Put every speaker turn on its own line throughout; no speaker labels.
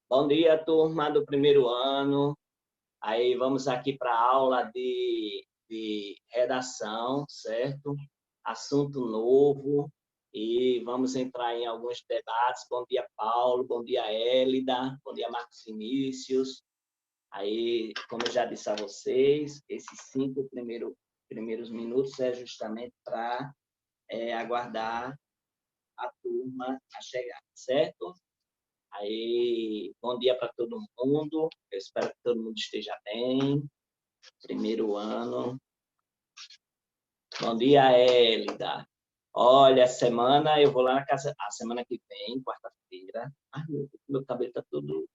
Bom dia, turma do primeiro ano. Aí vamos aqui para a aula de redação, certo? Assunto novo e vamos entrar em alguns debates. Bom dia, Paulo. Bom dia, Hélida. Bom dia, Marcos Vinícius. Aí, como eu já disse a vocês, esses 5 primeiros minutos é justamente para aguardar a turma a chegar, certo? Aí, bom dia para todo mundo. Eu espero que todo mundo esteja bem. Primeiro ano. Bom dia, Hélida. Olha, a semana eu vou lá na casa. A semana que vem, quarta-feira. Ai, meu cabelo está todo.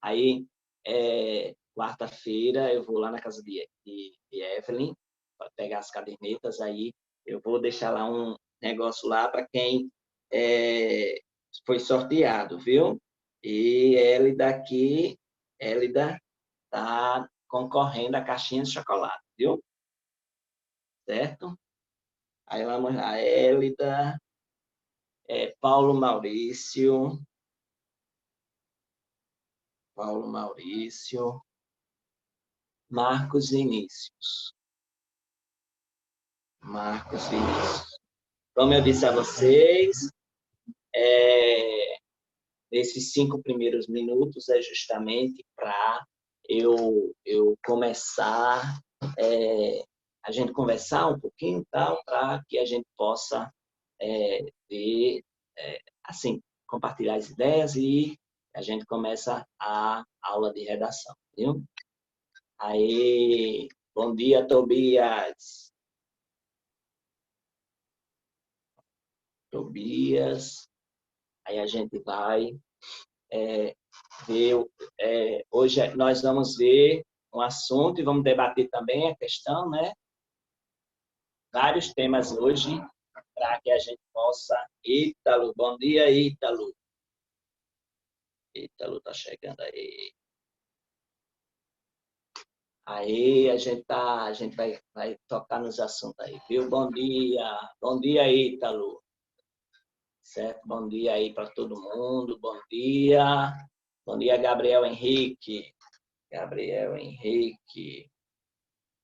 Aí, quarta-feira, eu vou lá na casa de Evelyn para pegar as cadernetas. Aí, eu vou deixar lá um negócio lá para quem foi sorteado, viu? E Hélida está concorrendo a caixinha de chocolate, viu? Certo? Aí vamos lá, Hélida, Paulo Maurício, Marcos Vinícius. Como eu disse a vocês, esses 5 primeiros minutos é justamente para eu começar, a gente conversar um pouquinho, tal, para que a gente possa ver, assim, compartilhar as ideias e a gente começa a aula de redação, viu? Aí, bom dia, Tobias. Aí a gente vai ver. Hoje nós vamos ver um assunto e vamos debater também a questão, né? Vários temas hoje para que a gente possa. Ítalo, bom dia, Ítalo. Ítalo está chegando aí. Aí a gente vai tocar nos assuntos aí, viu? Bom dia, Ítalo. Certo? Bom dia aí para todo mundo. Bom dia, Gabriel Henrique.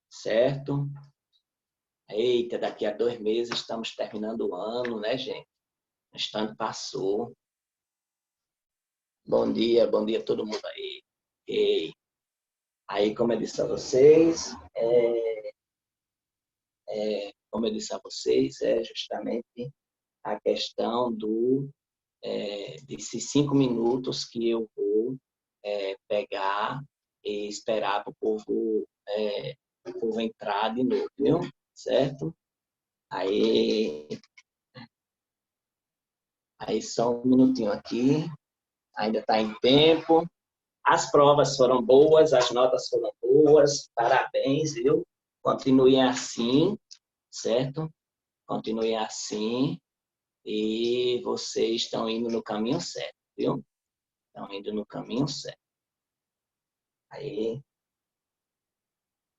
Certo? Eita, daqui a 2 meses estamos terminando o ano, né, gente? O instante passou. Bom dia a todo mundo aí. E aí, como eu disse a vocês, é justamente a questão desses 5 minutos que eu vou pegar e esperar para o povo entrar de novo, viu? Certo? Aí só um minutinho aqui, ainda está em tempo. As provas foram boas, as notas foram boas, parabéns, viu? Continuem assim, certo? Continuem assim e vocês estão indo no caminho certo, viu? Estão indo no caminho certo. Aí,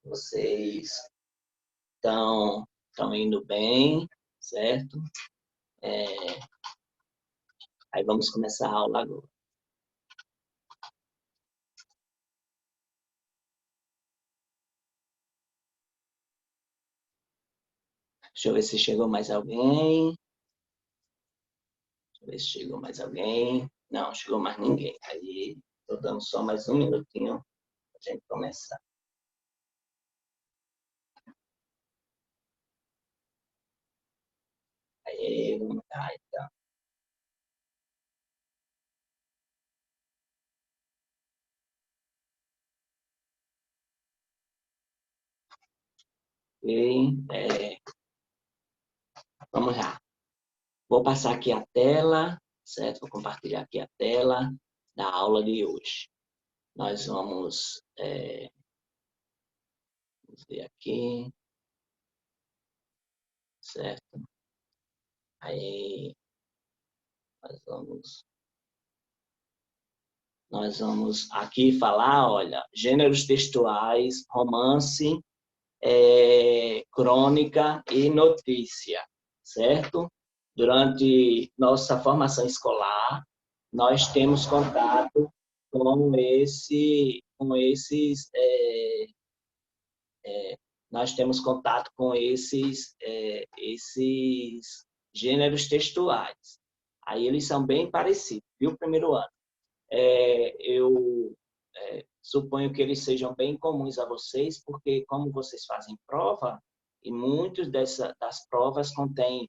vocês estão indo bem, certo? Aí vamos começar a aula agora. Deixa eu ver se chegou mais alguém. Não, chegou mais ninguém. Aí, estou dando só mais um minutinho para a gente começar. Aí, vamos lá, então. Ok, vamos lá. Vou passar aqui a tela, certo? Vou compartilhar aqui a tela da aula de hoje. Nós vamos ver aqui, certo? Aí, nós vamos aqui falar, olha, gêneros textuais, romance, crônica e notícia, certo? Durante nossa formação escolar, nós temos contato com esses, nós temos contato com esses gêneros textuais. Aí eles são bem parecidos, viu, primeiro ano? Eu suponho que eles sejam bem comuns a vocês, porque como vocês fazem prova, e muitas das provas contêm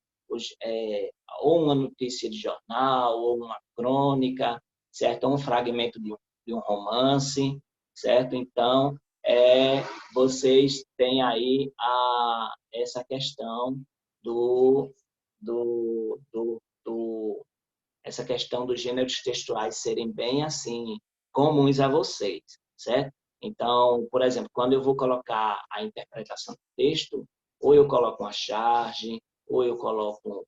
ou uma notícia de jornal, ou uma crônica, certo? Ou um fragmento de um romance, certo? Então, vocês têm aí essa questão do, do essa questão dos gêneros textuais serem bem assim comuns a vocês, certo? Então, por exemplo, quando eu vou colocar a interpretação do texto, ou eu coloco uma charge, ou eu coloco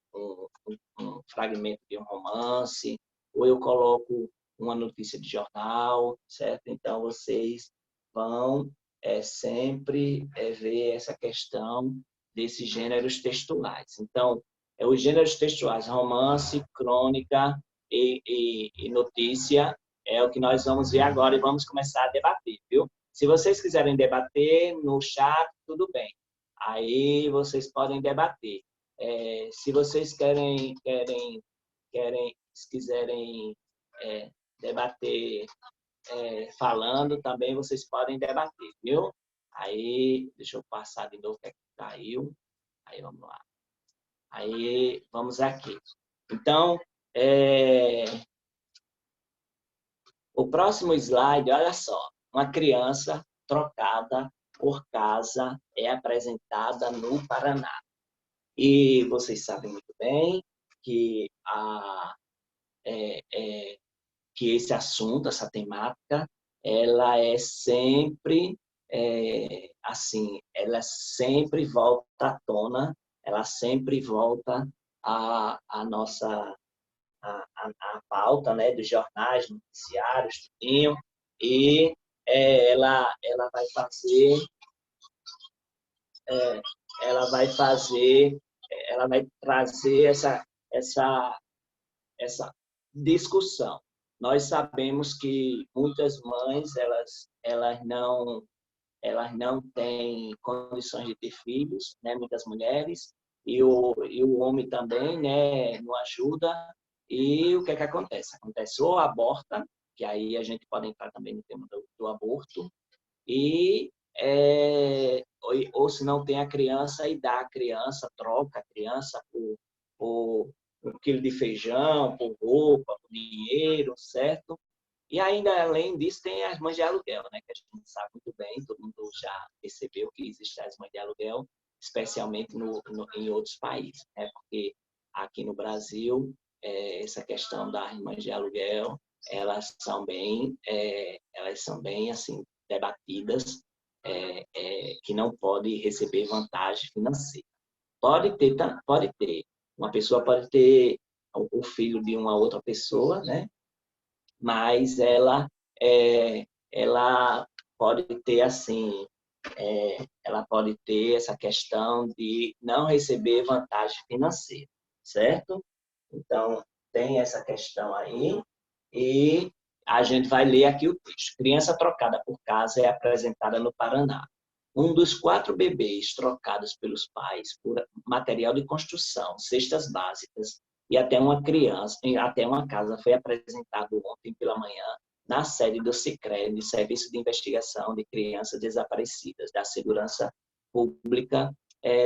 um fragmento de um romance, ou eu coloco uma notícia de jornal, certo? Então, vocês vão sempre ver essa questão desses gêneros textuais. Então, os gêneros textuais, romance, crônica e notícia, é o que nós vamos ver agora e vamos começar a debater, viu? Se vocês quiserem debater no chat, tudo bem. Aí vocês podem debater. Se vocês se quiserem debater falando, também vocês podem debater, viu? Aí, deixa eu passar de novo o que é que caiu. Aí, vamos lá. Aí, vamos aqui. Então, o próximo slide, olha só. Uma criança trocada por casa é apresentada no Paraná. E vocês sabem muito bem que, que esse assunto, essa temática, ela é sempre assim, ela sempre volta à tona, ela sempre volta à nossa a pauta, né, dos jornais, noticiários, tudinho, e ela vai fazer, ela vai fazer, ela vai trazer essa discussão. Nós sabemos que muitas mães elas não têm condições de ter filhos, né, muitas mulheres, e o homem também, né, não ajuda. E o que é que acontece? Acontece ou aborta, que aí a gente pode entrar também no tema do aborto, e ou se não tem a criança, e dá a criança, troca a criança por um quilo de feijão, por roupa, por dinheiro, certo? E ainda, além disso, tem as mães de aluguel, né? Que a gente sabe muito bem, todo mundo já percebeu que existem as mães de aluguel, especialmente em outros países, né? Porque aqui no Brasil, essa questão das mães de aluguel, elas são bem assim, debatidas, que não pode receber vantagem financeira. Pode ter. Uma pessoa pode ter o filho de uma outra pessoa, né? Mas ela pode ter assim, ela pode ter essa questão de não receber vantagem financeira, certo? Então, tem essa questão aí, e a gente vai ler aqui o texto. Criança trocada por casa é apresentada no Paraná. Um dos 4 bebês trocados pelos pais por material de construção, cestas básicas e até uma casa foi apresentado ontem pela manhã na sede do Sicredi, Serviço de Investigação de Crianças Desaparecidas, da Segurança Pública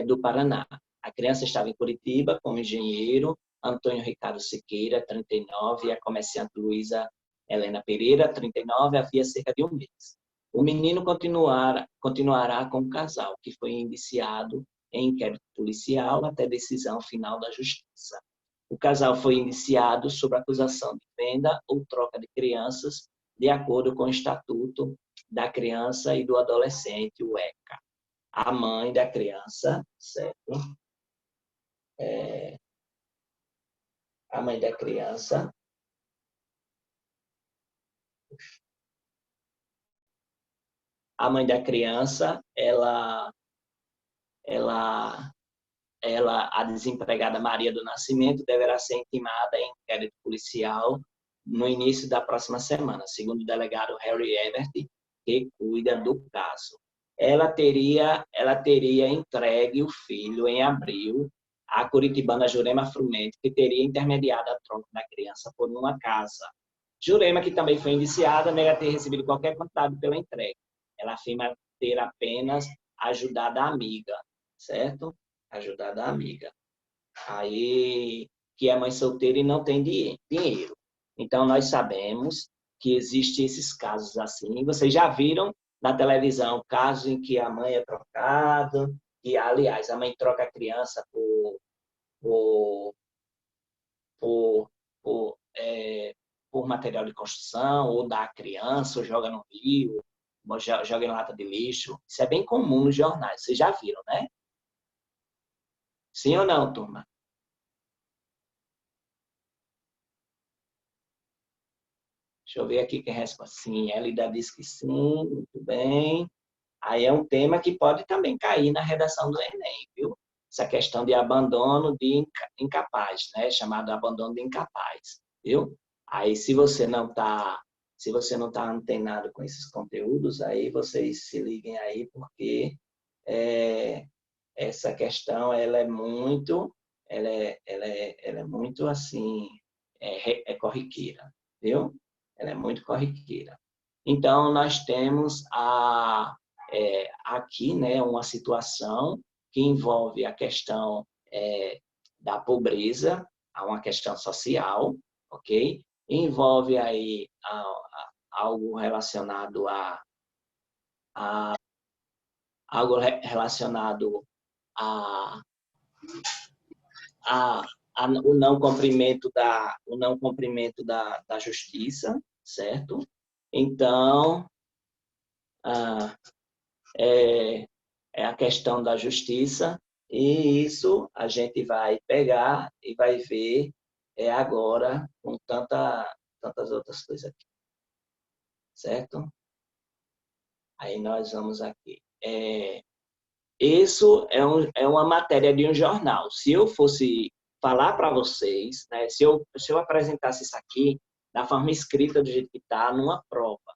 do Paraná. A criança estava em Curitiba com o engenheiro Antônio Ricardo Siqueira, 39, e a comerciante Luísa Helena Pereira, 39, havia cerca de um mês. O menino continuará com o casal, que foi indiciado em inquérito policial até decisão final da Justiça. O casal foi indiciado sob acusação de venda ou troca de crianças, de acordo com o Estatuto da Criança e do Adolescente, o ECA. A mãe da criança, certo? A mãe da criança a desempregada Maria do Nascimento deverá ser intimada em inquérito policial no início da próxima semana, segundo o delegado Harry Evert, que cuida do caso. Ela teria entregue o filho em abril à curitibana Jurema Frumente, que teria intermediado a troca da criança por uma casa. Jurema, que também foi indiciada, nega ter recebido qualquer quantidade pela entrega. Ela afirma ter apenas ajudado a amiga, certo? Ajudado a amiga. Aí, que é mãe solteira e não tem dinheiro. Então, nós sabemos que existem esses casos assim. Vocês já viram na televisão casos em que a mãe é trocada, e, aliás, a mãe troca a criança por, por, por, por material de construção, ou dá a criança, ou joga no rio, ou joga em lata de lixo. Isso é bem comum nos jornais. Vocês já viram, né? Sim ou não, turma? Deixa eu ver aqui quem responde. Sim, Elida diz que sim, muito bem. Aí é um tema que pode também cair na redação do Enem, viu? Essa questão de abandono de incapaz, né? Chamado abandono de incapaz, viu? Aí, se você não tá antenado com esses conteúdos, aí vocês se liguem aí, porque é, essa questão ela é muito assim, é corriqueira, viu? Ela é muito corriqueira. Então, nós temos aqui, né, uma situação que envolve a questão da pobreza, uma questão social, ok? Envolve aí algo relacionado a algo relacionado a, a, o não cumprimento da justiça, certo? Então, ah, é, é a questão da justiça, e isso a gente vai pegar e vai ver agora com tantas outras coisas aqui, certo? Aí nós vamos aqui. Isso é uma matéria de um jornal. Se eu fosse falar para vocês, né, se eu apresentasse isso aqui da forma escrita, do jeito que está, numa prova,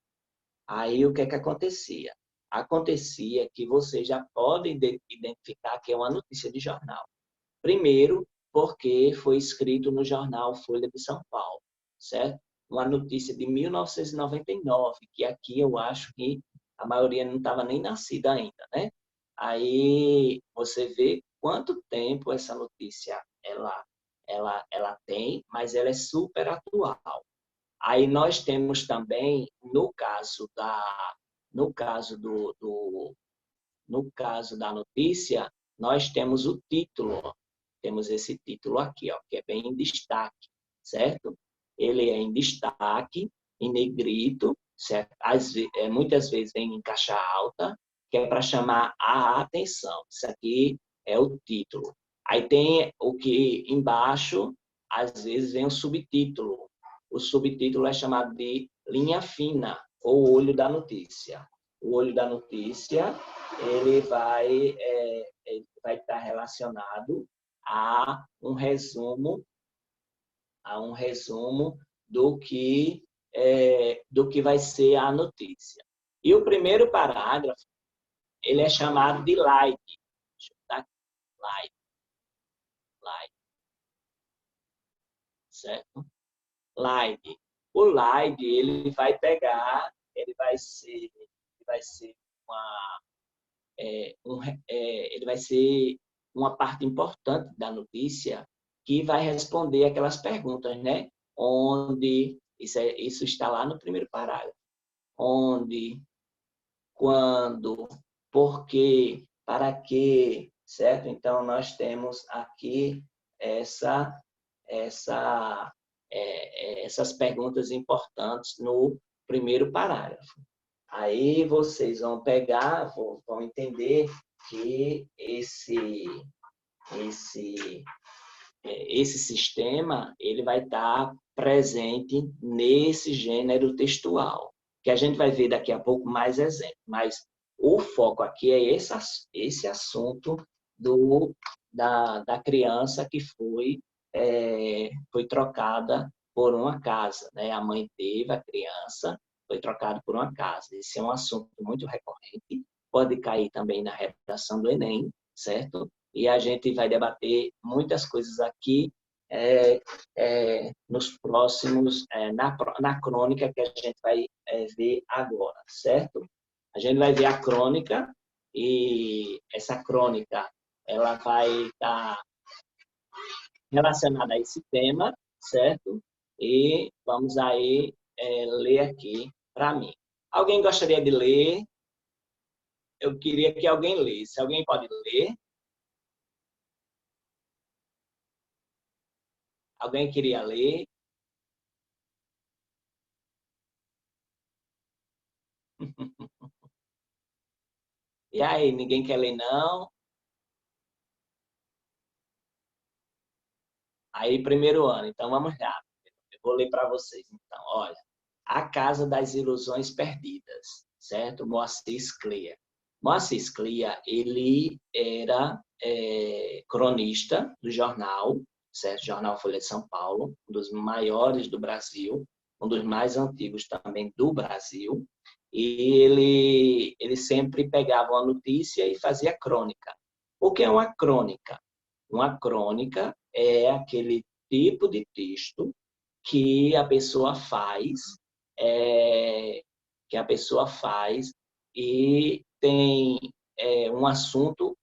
aí o que é que acontecia? Acontecia que vocês já podem identificar que é uma notícia de jornal. Primeiro, porque foi escrito no jornal Folha de São Paulo, certo? Uma notícia de 1999, que aqui eu acho que a maioria não estava nem nascida ainda, né? Aí você vê quanto tempo essa notícia ela tem, mas ela é super atual. Aí nós temos também, no caso no caso da notícia, nós temos o título. Temos esse título aqui, ó, que é bem em destaque, certo? Ele é em destaque, em negrito, certo? Muitas vezes vem em caixa alta, que é para chamar a atenção. Isso aqui é o título. Aí tem o que embaixo, às vezes vem o subtítulo. O subtítulo é chamado de linha fina, ou olho da notícia. O olho da notícia, ele vai estar relacionado a um resumo do que vai ser a notícia. E o primeiro parágrafo, ele é chamado de slide. Deixa eu botar aqui. Slide. Certo? Slide. O slide, ele vai pegar, vai ser ele vai ser uma parte importante da notícia que vai responder aquelas perguntas, né? Onde, isso está lá no primeiro parágrafo. Onde, quando, por quê, para quê, certo? Então, nós temos aqui essas perguntas importantes no primeiro parágrafo. Aí vocês vão pegar, vão entender que esse sistema ele vai estar presente nesse gênero textual, que a gente vai ver daqui a pouco mais exemplos. Mas o foco aqui é esse assunto da criança que foi trocada por uma casa, né? A mãe teve a criança, foi trocado por uma casa. Esse é um assunto muito recorrente, pode cair também na redação do Enem, certo? E a gente vai debater muitas coisas aqui nos próximos, na crônica que a gente vai ver agora, certo? A gente vai ver a crônica e essa crônica ela vai estar relacionada a esse tema, certo? E vamos aí ler aqui para mim. Alguém gostaria de ler? Eu queria que alguém lesse. Alguém pode ler? Alguém queria ler? E aí, ninguém quer ler, não? Aí, primeiro ano. Então, vamos lá. Eu vou ler para vocês. Então, olha. A Casa das Ilusões Perdidas, certo? Moacir Sclia. Moacir Sclia, ele era cronista do jornal, certo? Jornal Folha de São Paulo, um dos maiores do Brasil, um dos mais antigos também do Brasil. E ele sempre pegava uma notícia e fazia crônica. O que é uma crônica? Uma crônica é aquele tipo de texto que a pessoa faz, é, que a pessoa faz e tem um assunto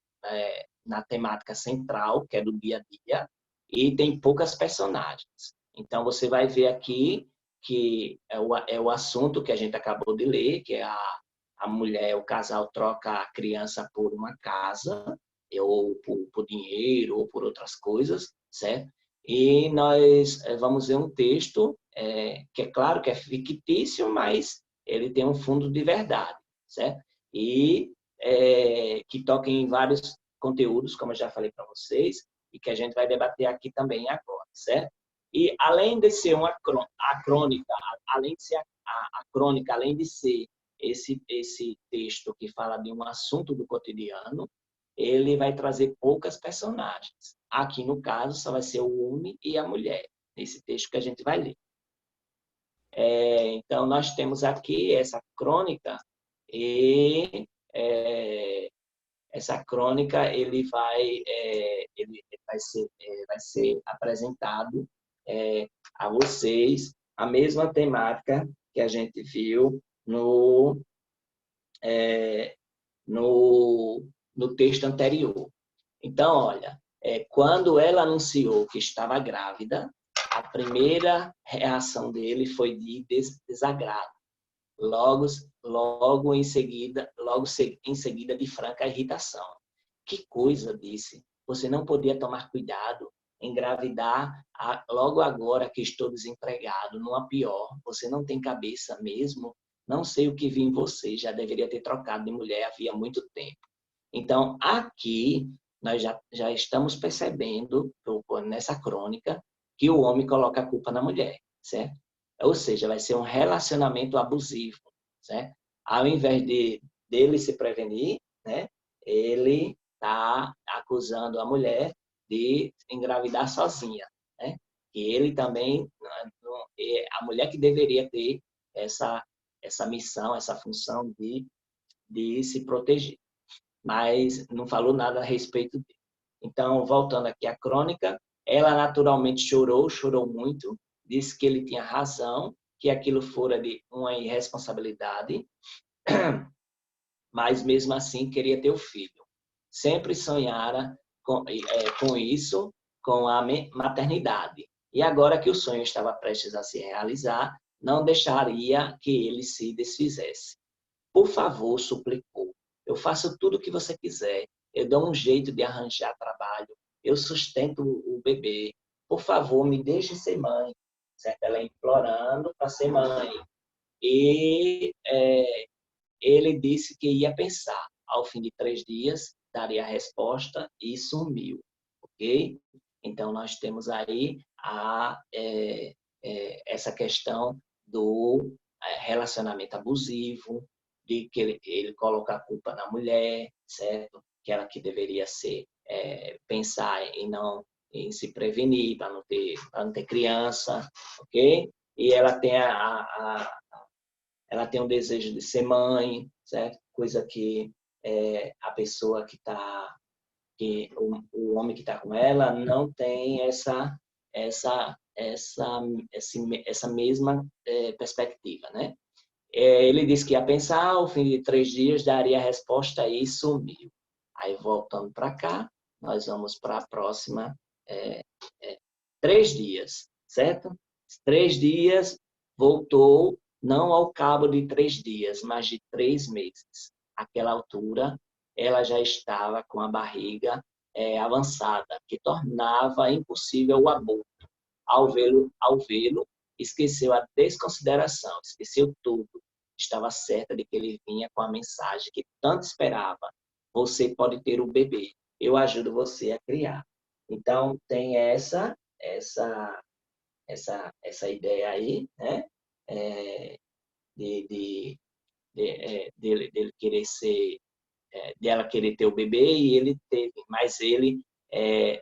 na temática central, que é do dia a dia, e tem poucas personagens. Então, você vai ver aqui que é o assunto que a gente acabou de ler, que é a mulher, o casal troca a criança por uma casa, ou por dinheiro, ou por outras coisas, certo? E nós vamos ver um texto que é claro que é fictício, mas ele tem um fundo de verdade, certo? E que toca em vários conteúdos, como eu já falei para vocês, e que a gente vai debater aqui também agora, certo? E além de ser a crônica, além de ser a crônica, além de ser esse texto que fala de um assunto do cotidiano, ele vai trazer poucas personagens. Aqui, no caso, só vai ser o homem e a mulher, nesse texto que a gente vai ler. Então, nós temos aqui essa crônica e essa crônica vai ser apresentado a vocês a mesma temática que a gente viu no, no texto anterior. Então, olha, quando ela anunciou que estava grávida, a primeira reação dele foi de desagrado. Logo em seguida de franca irritação. Que coisa, disse. Você não podia tomar cuidado, engravidar logo agora que estou desempregado, numa pior. Você não tem cabeça mesmo? Não sei o que vi em você, já deveria ter trocado de mulher havia muito tempo. Então, aqui, nós já estamos percebendo, nessa crônica, que o homem coloca a culpa na mulher, certo? Ou seja, vai ser um relacionamento abusivo, certo? Ao invés dele se prevenir, né, ele está acusando a mulher de engravidar sozinha, né? E ele também, a mulher que deveria ter essa missão, essa função de se proteger, mas não falou nada a respeito dele. Então, voltando aqui à crônica, ela naturalmente chorou muito, disse que ele tinha razão, que aquilo fora de uma irresponsabilidade, mas mesmo assim queria ter o filho. Sempre sonhara com isso, com a maternidade. E agora que o sonho estava prestes a se realizar, não deixaria que ele se desfizesse. Por favor, suplicou. Eu faço tudo o que você quiser. Eu dou um jeito de arranjar trabalho. Eu sustento o bebê. Por favor, me deixe ser mãe. Certo? Ela implorando para ser mãe. E ele disse que ia pensar. Ao fim de 3 dias, daria a resposta e sumiu. Ok? Então, nós temos aí essa questão do relacionamento abusivo, de que ele coloca a culpa na mulher, certo? Que ela que deveria pensar em se prevenir, para não ter criança, ok? E ela tem ela tem um desejo de ser mãe, certo? Coisa que a pessoa o homem que está com ela não tem essa mesma perspectiva, né? Ele disse que ia pensar, ao fim de 3 dias daria a resposta e sumiu. Aí, voltando para cá, nós vamos para a próxima 3 dias, certo? 3 dias, voltou, não ao cabo de 3 dias, mas de 3 meses. Àquela altura, ela já estava com a barriga avançada, que tornava impossível o aborto. Ao vê-lo, esqueceu a desconsideração, esqueceu tudo. Estava certa de que ele vinha com a mensagem que tanto esperava. Você pode ter o bebê. Eu ajudo você a criar. Então, tem essa ideia aí, né? Dele querer ser, dela querer ter o bebê e ele teve, mas ele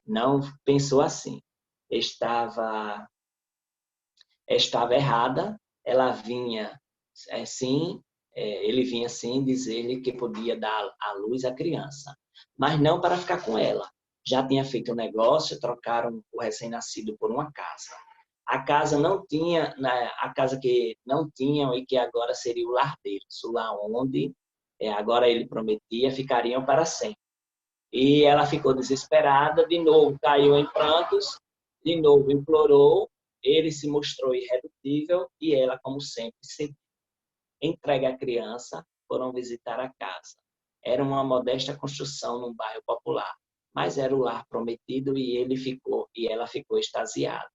não pensou assim. Estava errada, ela vinha assim, ele vinha assim dizer-lhe que podia dar à luz à criança, mas não para ficar com ela. Já tinha feito o negócio, trocaram o recém-nascido por uma casa. A casa não tinha, a casa que não tinham e que agora seria o lar deles, o lar onde agora ele prometia ficariam para sempre. E ela ficou desesperada, de novo caiu em prantos, de novo implorou, ele se mostrou irredutível e ela, como sempre, cedeu. Entregue a criança, foram visitar a casa. Era uma modesta construção num bairro popular, mas era o lar prometido e ela ficou extasiada.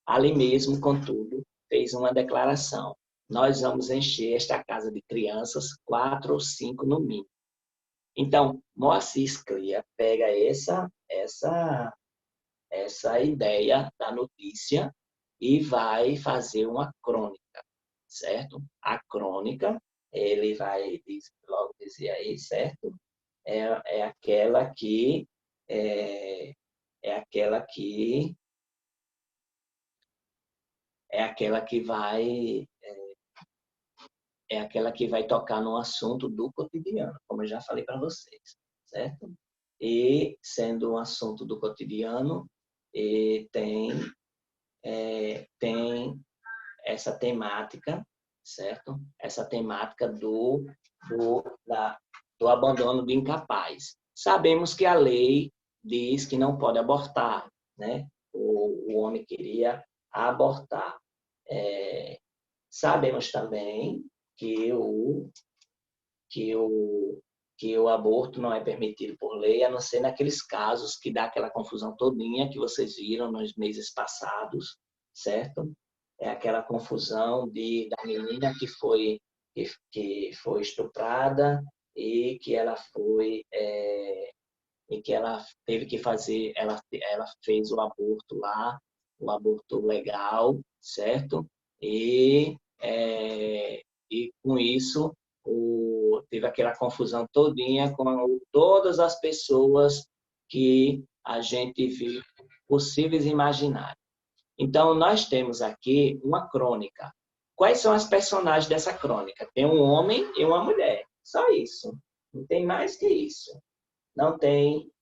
Ali mesmo, contudo, fez uma declaração: nós vamos encher esta casa de crianças, 4 ou 5 no mínimo. Então, Moacir Sclia pega essa ideia da notícia e vai fazer uma crônica, certo? A crônica, ele vai logo dizer aí, certo? É aquela que é, é aquela que é aquela que vai é aquela que vai tocar no assunto do cotidiano, como eu já falei para vocês, certo? E sendo um assunto do cotidiano, tem essa temática, certo? Essa temática do abandono do incapaz. Sabemos que a lei diz que não pode abortar, né? O homem queria abortar. Sabemos também que que o, que o aborto não é permitido por lei, a não ser naqueles casos que dá aquela confusão todinha que vocês viram nos meses passados, certo? É aquela confusão da menina que foi estuprada e que ela teve que fazer, ela fez o aborto lá, o aborto legal, certo? E com isso teve aquela confusão todinha com todas as pessoas que a gente viu possíveis e imaginários. Então, nós temos aqui uma crônica. Quais são as personagens dessa crônica? Tem um homem e uma mulher. Só isso. Não tem mais que isso. Não tem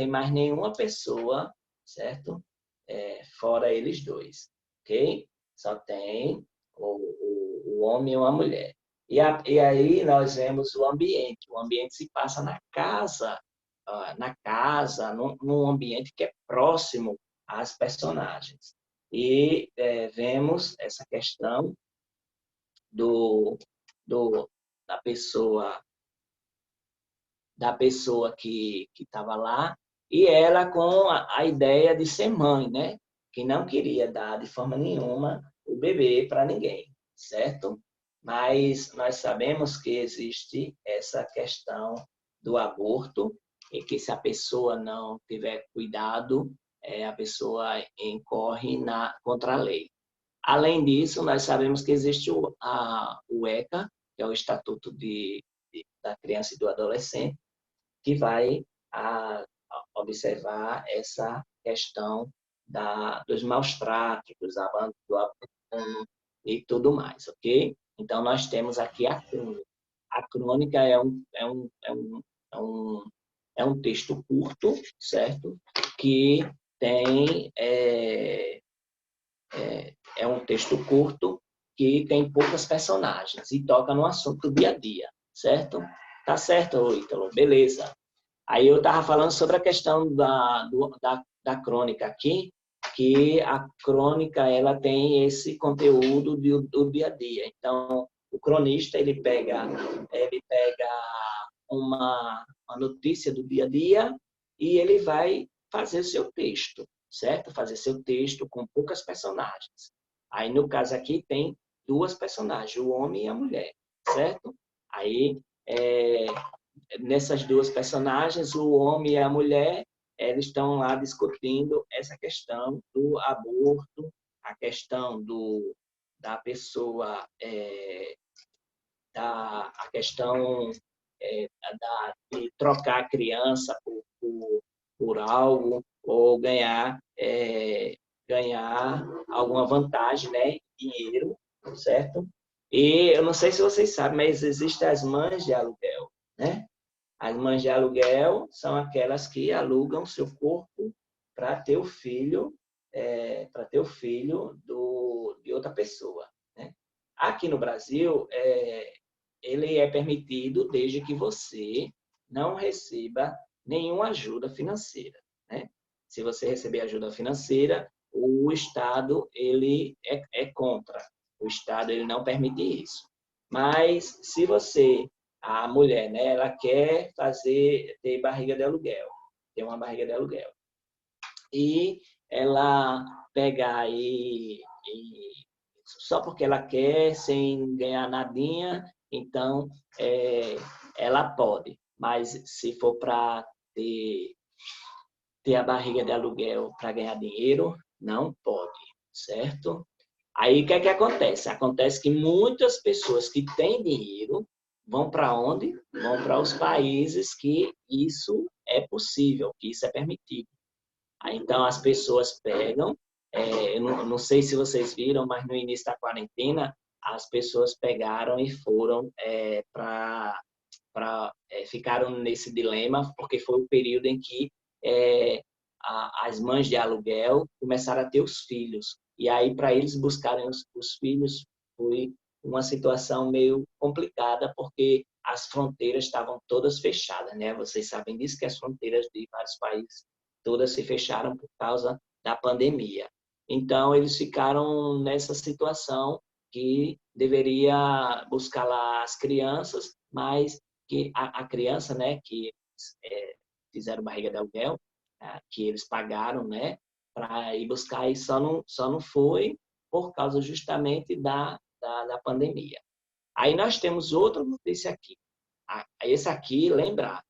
mais nenhuma pessoa, certo? Fora eles dois, ok? Só tem o homem e uma mulher. E aí nós vemos o ambiente. O ambiente se passa num ambiente que é próximo às personagens. E vemos essa questão do, da pessoa que estava lá, e ela com a ideia de ser mãe, né? Que não queria dar de forma nenhuma o bebê para ninguém, certo? Mas nós sabemos que existe essa questão do aborto e que se a pessoa não tiver cuidado, a pessoa incorre contra a lei. Além disso, nós sabemos que existe o ECA, que é o Estatuto da Criança e do Adolescente, que vai observar essa questão dos maus tratos, do abandono e tudo mais, ok? Então, nós temos aqui a crônica. A crônica é um texto curto, certo? Que tem... é um texto curto que tem poucas personagens e toca no assunto do dia a dia, certo? Tá certo, Ítalo? Beleza. Aí eu estava falando sobre a questão da crônica aqui, que a crônica ela tem esse conteúdo do dia a dia. Então, o cronista ele pega uma notícia do dia a dia e ele vai fazer seu texto, certo? Fazer seu texto com poucas personagens. Aí, no caso aqui, tem duas personagens, o homem e a mulher, certo? Aí, nessas duas personagens, o homem e a mulher, eles estão lá discutindo essa questão do aborto, a questão da pessoa, a questão de trocar a criança por algo, ou ganhar alguma vantagem, né? Dinheiro, certo? E eu não sei se vocês sabem, mas existem as mães de aluguel, né? As mães de aluguel são aquelas que alugam seu corpo para ter o filho, de outra pessoa, né? Aqui no Brasil, ele é permitido desde que você não receba nenhuma ajuda financeira, né? Se você receber ajuda financeira, o Estado ele é contra. O Estado ele não permite isso. Mas se a mulher, né, ela quer ter barriga de aluguel, ter uma barriga de aluguel, e ela pegar só porque ela quer, sem ganhar nadinha, então ela pode. Mas se for para ter a barriga de aluguel para ganhar dinheiro, não pode, certo? Aí o que é que acontece? Acontece que muitas pessoas que têm dinheiro vão para onde? Vão para os países que isso é possível, que isso é permitido. Aí, então as pessoas pegam, eu não sei se vocês viram, mas no início da quarentena as pessoas pegaram e foram ficaram nesse dilema, porque foi o período em que as mães de aluguel começaram a ter os filhos. E aí, para eles buscarem os filhos, foi uma situação meio complicada, porque as fronteiras estavam todas fechadas, né? Vocês sabem disso, que as fronteiras de vários países todas se fecharam por causa da pandemia. Então, eles ficaram nessa situação que deveria buscar lá as crianças, mas que a criança, né, que fizeram barriga de aluguel, que eles pagaram, né, para ir buscar, e só não foi por causa justamente da pandemia. Aí nós temos outra notícia aqui. Esse aqui, lembrar,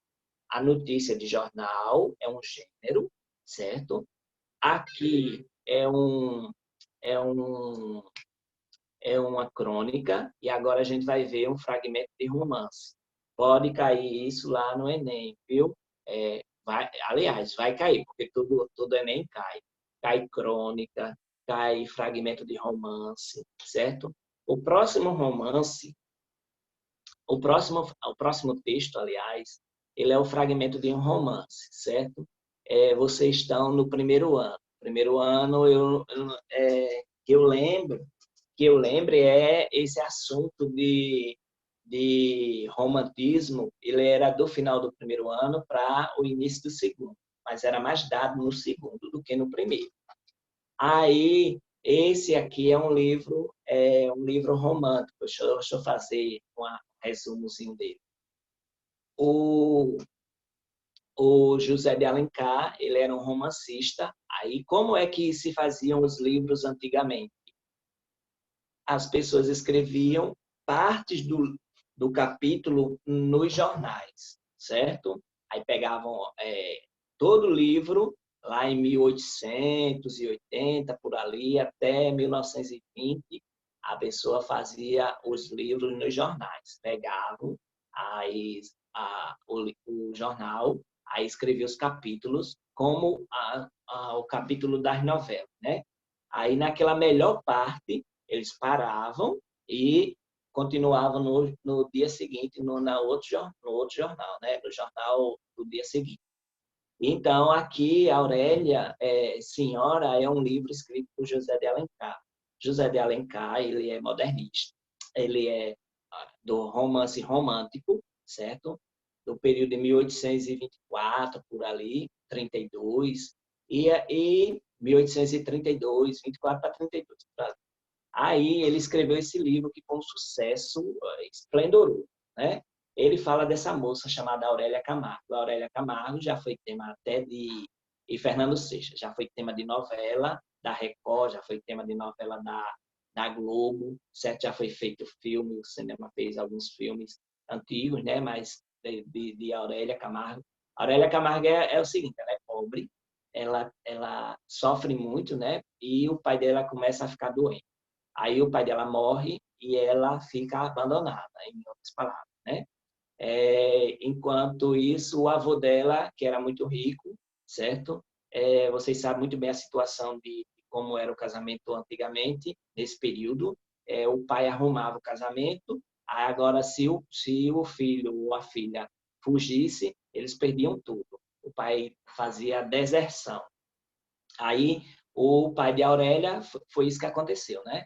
a notícia de jornal é um gênero, certo? Aqui é uma crônica, e agora a gente vai ver um fragmento de romance. Pode cair isso lá no Enem, viu? Aliás, vai cair, porque todo Enem cai. Cai crônica, cai fragmento de romance, certo? O próximo romance, o próximo texto, aliás, ele é o fragmento de um romance, certo? Vocês estão no primeiro ano. Primeiro ano, que eu lembre é esse assunto de romantismo, ele era do final do primeiro ano para o início do segundo, mas era mais dado no segundo do que no primeiro. Aí, esse aqui é um livro romântico. Deixa eu fazer um resumozinho dele. O José de Alencar, ele era um romancista. Aí, como é que se faziam os livros antigamente? As pessoas escreviam partes do capítulo nos jornais, certo? Aí pegavam todo o livro, lá em 1880, por ali, até 1920, a pessoa fazia os livros nos jornais. Pegavam o jornal, Aí escrevia os capítulos, como o capítulo das novelas, né? Aí, naquela melhor parte, eles paravam e continuavam no dia seguinte, no outro jornal, né? No jornal do dia seguinte. Então, aqui, Aurélia, Senhora, é um livro escrito por José de Alencar. José de Alencar, ele é modernista. Ele é do romance romântico, certo? Do período de 1824, por ali, 32, e 1832, 24 para 32. Aí ele escreveu esse livro que foi um sucesso esplendoroso, né? Ele fala dessa moça chamada Aurélia Camargo. A Aurélia Camargo já foi tema até de... E Fernando Seixas, já foi tema de novela da Record, já foi tema de novela da Globo, certo? Já foi feito filme, o cinema fez alguns filmes antigos, né? Mas de Aurélia Camargo. Aurélia Camargo é o seguinte, ela é pobre, ela sofre muito, né? E o pai dela começa a ficar doente. Aí o pai dela morre e ela fica abandonada, em outras palavras, né? Enquanto isso, o avô dela, que era muito rico, certo? Vocês sabem muito bem a situação de como era o casamento antigamente, nesse período. O pai arrumava o casamento, agora se o filho ou a filha fugisse, eles perdiam tudo. O pai fazia deserção. Aí, o pai de Aurélia, foi isso que aconteceu, né?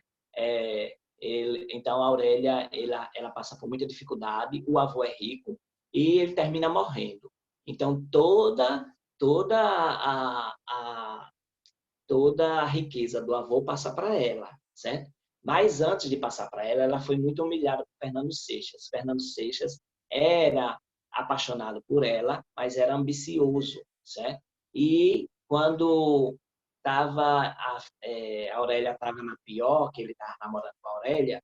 Então, a Aurélia, ela passa por muita dificuldade, o avô é rico e ele termina morrendo. Então, toda a riqueza do avô passa para ela, certo? Mas antes de passar para ela, ela foi muito humilhada por Fernando Seixas. Fernando Seixas era apaixonado por ela, mas era ambicioso, certo? E quando a Aurélia estava na pior, que ele estava namorando com a Aurélia,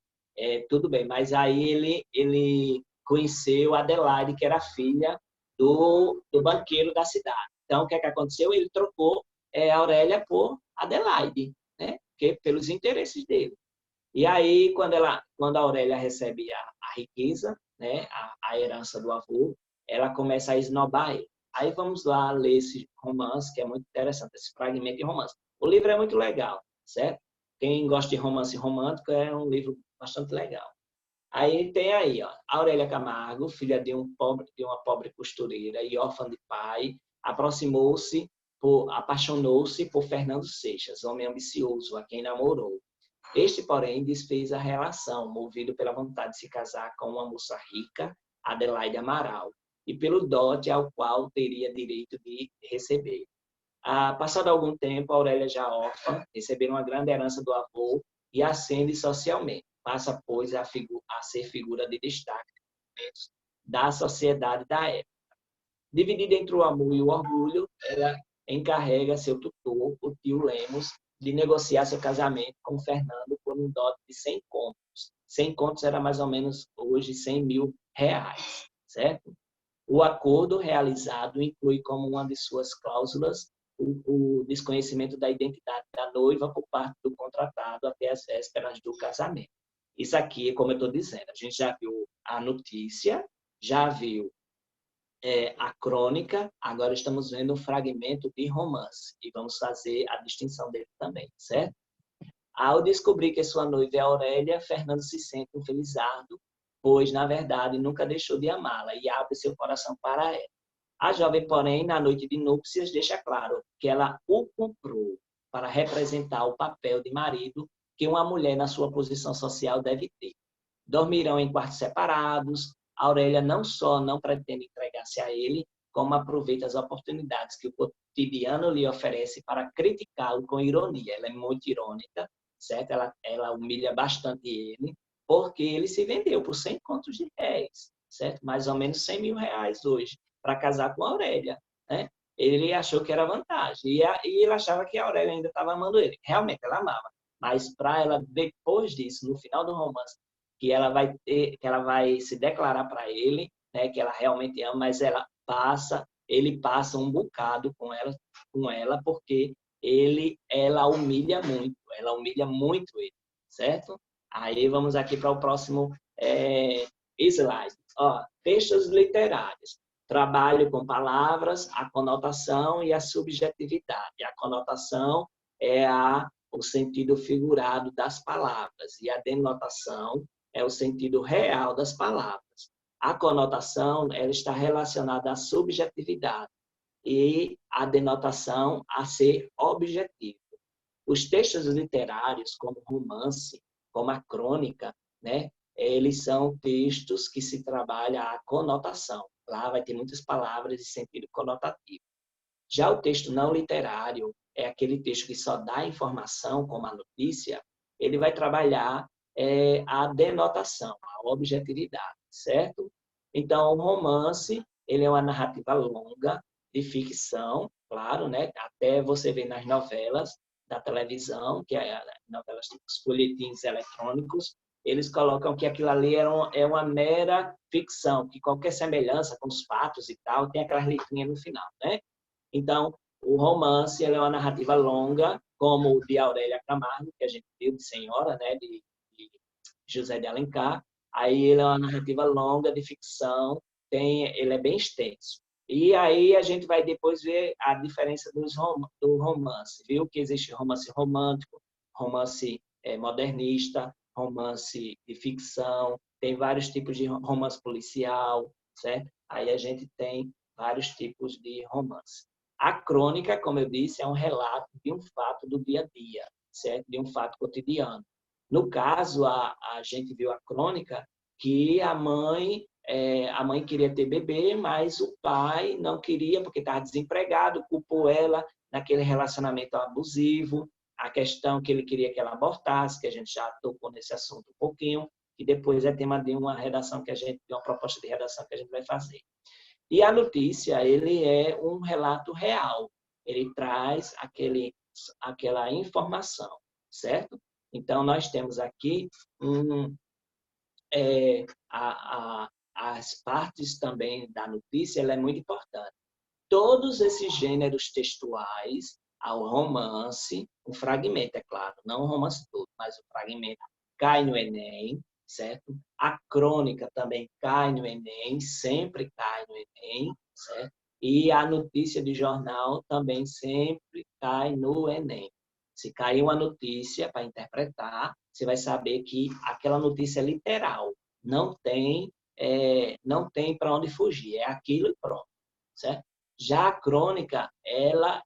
tudo bem, mas aí ele conheceu a Adelaide, que era filha do banqueiro da cidade. Então, o que aconteceu? Ele trocou a Aurélia por Adelaide, né? Pelos interesses dele. E aí, quando a Aurélia recebe a riqueza, né? A herança do avô, ela começa a esnobar ele. Aí vamos lá ler esse romance, que é muito interessante, esse fragmento de romance. O livro é muito legal, certo? Quem gosta de romance romântico é um livro bastante legal. Aí tem aí, ó, Aurélia Camargo, filha de uma pobre costureira e órfã de pai, apaixonou-se por Fernando Seixas, homem ambicioso, a quem namorou. Este, porém, desfez a relação, movido pela vontade de se casar com uma moça rica, Adelaide Amaral, e pelo dote ao qual teria direito de receber. Passado algum tempo, Aurélia, já órfã, recebeu uma grande herança do avô e ascende socialmente. Passa, pois, a ser figura de destaque da sociedade da época. Dividida entre o amor e o orgulho, ela encarrega seu tutor, o tio Lemos, de negociar seu casamento com Fernando por um dote de 100 contos. 100 contos era mais ou menos, hoje, 100 mil reais, certo? O acordo realizado inclui como uma de suas cláusulas o desconhecimento da identidade da noiva por parte do contratado até as vésperas do casamento. Isso aqui, como eu estou dizendo, a gente já viu a notícia, já viu a crônica, agora estamos vendo um fragmento de romance e vamos fazer a distinção dele também, certo? Ao descobrir que sua noiva é Aurélia, Fernando se sente infelizardo, pois, na verdade, nunca deixou de amá-la e abre seu coração para ela. A jovem, porém, na noite de núpcias, deixa claro que ela o comprou para representar o papel de marido que uma mulher na sua posição social deve ter. Dormirão em quartos separados. Aurélia não só não pretende entregar-se a ele, como aproveita as oportunidades que o cotidiano lhe oferece para criticá-lo com ironia. Ela é muito irônica, certo? Ela humilha bastante ele, porque ele se vendeu por 100 contos de réis, certo? Mais ou menos 100 mil reais hoje, para casar com a Aurélia, né? Ele achou que era vantagem, e ele achava que a Aurélia ainda estava amando ele. Realmente, ela amava. Mas para ela, depois disso, no final do romance, que ela vai se declarar para ele, né, que ela realmente ama, mas ele passa um bocado com ela porque ela humilha muito ele, certo? Aí vamos aqui para o próximo slide. Ó, textos literários. trabalho com palavras, a conotação e a subjetividade. A conotação é o sentido figurado das palavras e a denotação é o sentido real das palavras. A conotação ela está relacionada à subjetividade e a denotação a ser objetivo. Os textos literários, como romance, como a crônica, né, eles são textos que se trabalha a conotação. Lá vai ter muitas palavras de sentido conotativo. Já o texto não literário é aquele texto que só dá informação, como a notícia, ele vai trabalhar a denotação, a objetividade, certo? Então, o romance, ele é uma narrativa longa, de ficção, claro, né? Até você ver nas novelas da televisão, que é novelas tipo os folhetins eletrônicos, eles colocam que aquilo ali é uma mera ficção, que qualquer semelhança com os fatos e tal, tem aquelas letrinhas no final, né? Então, o romance ele é uma narrativa longa, como o de Aurélia Camargo, que a gente viu, de Senhora, né, de José de Alencar. Aí ele é uma narrativa longa de ficção, ele é bem extenso. E aí a gente vai depois ver a diferença do romance. Viu que existe romance romântico, romance modernista, romance de ficção, tem vários tipos de romance policial, certo? Aí a gente tem vários tipos de romance. A crônica, como eu disse, é um relato de um fato do dia a dia, certo? De um fato cotidiano. No caso, a gente viu a crônica que a mãe queria ter bebê, mas o pai não queria porque estava desempregado, culpou ela naquele relacionamento abusivo, a questão que ele queria que ela abortasse, que a gente já tocou nesse assunto um pouquinho, e depois é tema de uma redação de uma proposta de redação que a gente vai fazer. E a notícia, ele é um relato real. Ele traz aquela informação, certo? Então, nós temos aqui as partes também da notícia, ela é muito importante. Todos esses gêneros textuais, ao romance, um fragmento, é claro, não o romance todo, mas o fragmento cai no Enem, certo? A crônica também cai no Enem, sempre cai no Enem, certo? E a notícia de jornal também sempre cai no Enem. Se cair uma notícia para interpretar, você vai saber que aquela notícia é literal, não tem para onde fugir, é aquilo e pronto, certo? Já a crônica, ela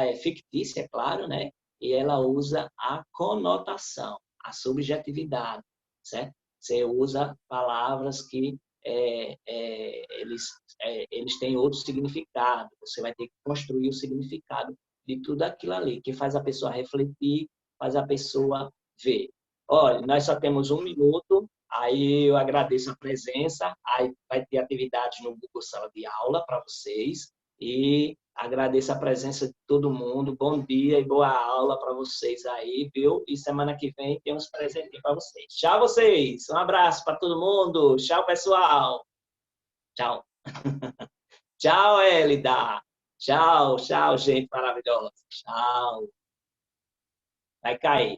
é fictícia, é claro, né? E ela usa a conotação, a subjetividade, certo? Você usa palavras que eles têm outro significado. Você vai ter que construir o significado de tudo aquilo ali, que faz a pessoa refletir, faz a pessoa ver. Olha, nós só temos 1 minuto, aí eu agradeço a presença, aí vai ter atividades no Google Sala de Aula para vocês, e agradeço a presença de todo mundo, bom dia e boa aula para vocês aí, viu? E semana que vem tem uns presentes para vocês. Tchau, vocês! Um abraço para todo mundo! Tchau, pessoal! Tchau! Tchau, Elida! Tchau, tchau, gente maravilhosa! Tchau! Vai cair!